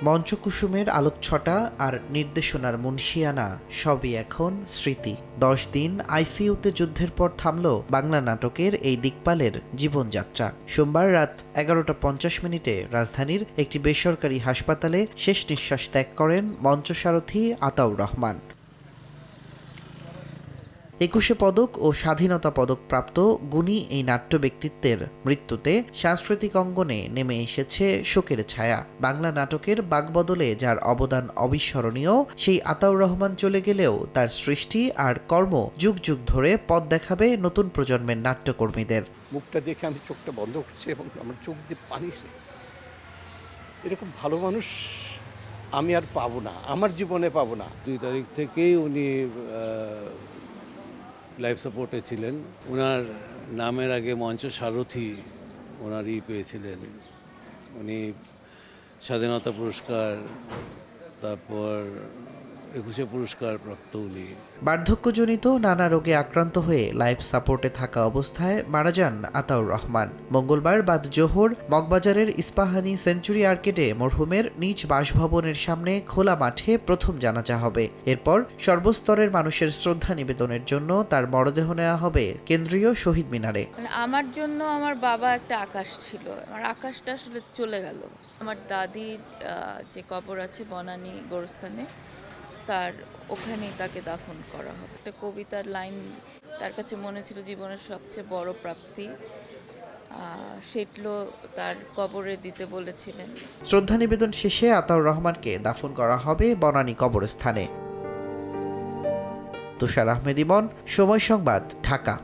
মঞ্চকুসুমের আলোকছটা আর নির্দেশনার মুনশিয়ানা সবই এখন স্মৃতি। 10 দিন আইসিইউতে যুদ্ধের পর থামল বাংলা নাটকের এই দিকপালের জীবনযাত্রা। সোমবার রাত 11টা 50 মিনিটে রাজধানীর একটি বেসরকারি হাসপাতালে শেষ নিঃশ্বাস ত্যাগ করেন মঞ্চসারথী আতাউর রহমান। 21 পদক ও স্বাধীনতা পদক প্রাপ্ত গুণী এই নাট্য ব্যক্তিত্বের মৃত্যুতে সাংস্কৃতিক অঙ্গনে নেমে এসেছে শোকের ছায়া। বাংলা নাটকের বাকবদলে যার অবদান অবিস্মরণীয়, সেই আতাউর রহমান চলে গেলেও তার সৃষ্টি আর কর্ম যুগ যুগ ধরে পথ দেখাবে নতুন প্রজন্মের নাট্যকর্মীদের। মুখটা দেখে আমি চোখটা বন্ধ করছি এবং আমার চোখ দিয়ে পানি এসে এরকম ভালো মানুষ আমি আর পাবো না, আমার জীবনে পাবো না। 2 তারিখ থেকেই উনি লাইফ সাপোর্টে ছিলেন। ওনার নামের আগে মঞ্চ সারথি ওনার পেয়েছিলেন। উনি স্বাধীনতা পুরস্কার, তারপর 21 পুরস্কার প্রাপ্ত উনি। বার্ধক্যজনিত নানা রোগে আক্রান্ত হয়ে লাইফ সাপোর্টে থাকা অবস্থায় মারা যান আতাউর রহমান। মঙ্গলবার বাদ জোহর মগবাজারের ইস্পাহানি সেঞ্চুরি আর্কেডে মরহুমের নিজ বাসভবনের সামনে খোলা মাঠে প্রথম জানাজা হবে। এরপর সর্বস্তরের মানুষের শ্রদ্ধা নিবেদনের জন্য তার মরদেহ নেওয়া হবে কেন্দ্রীয় শহীদ মিনারে। আমার জন্য আমার বাবা একটা আকাশ ছিল, আমার আকাশটা আসলে চলে গেল। আমার দাদির যে কবর আছে বনানী গোরস্থানে, তার ওখানেই তাকে দাফন করা হবে। একটা কবিতার লাইন তার কাছে মনে ছিল জীবনের সবচেয়ে বড় প্রাপ্তি, সেগুলো তার কবরে দিতে বলেছিলেন। শ্রদ্ধা নিবেদন শেষে আতাউর রহমানকে দাফন করা হবে বনানী কবরস্থানে। তুষার আহমেদ ইমন, সময় সংবাদ, ঢাকা।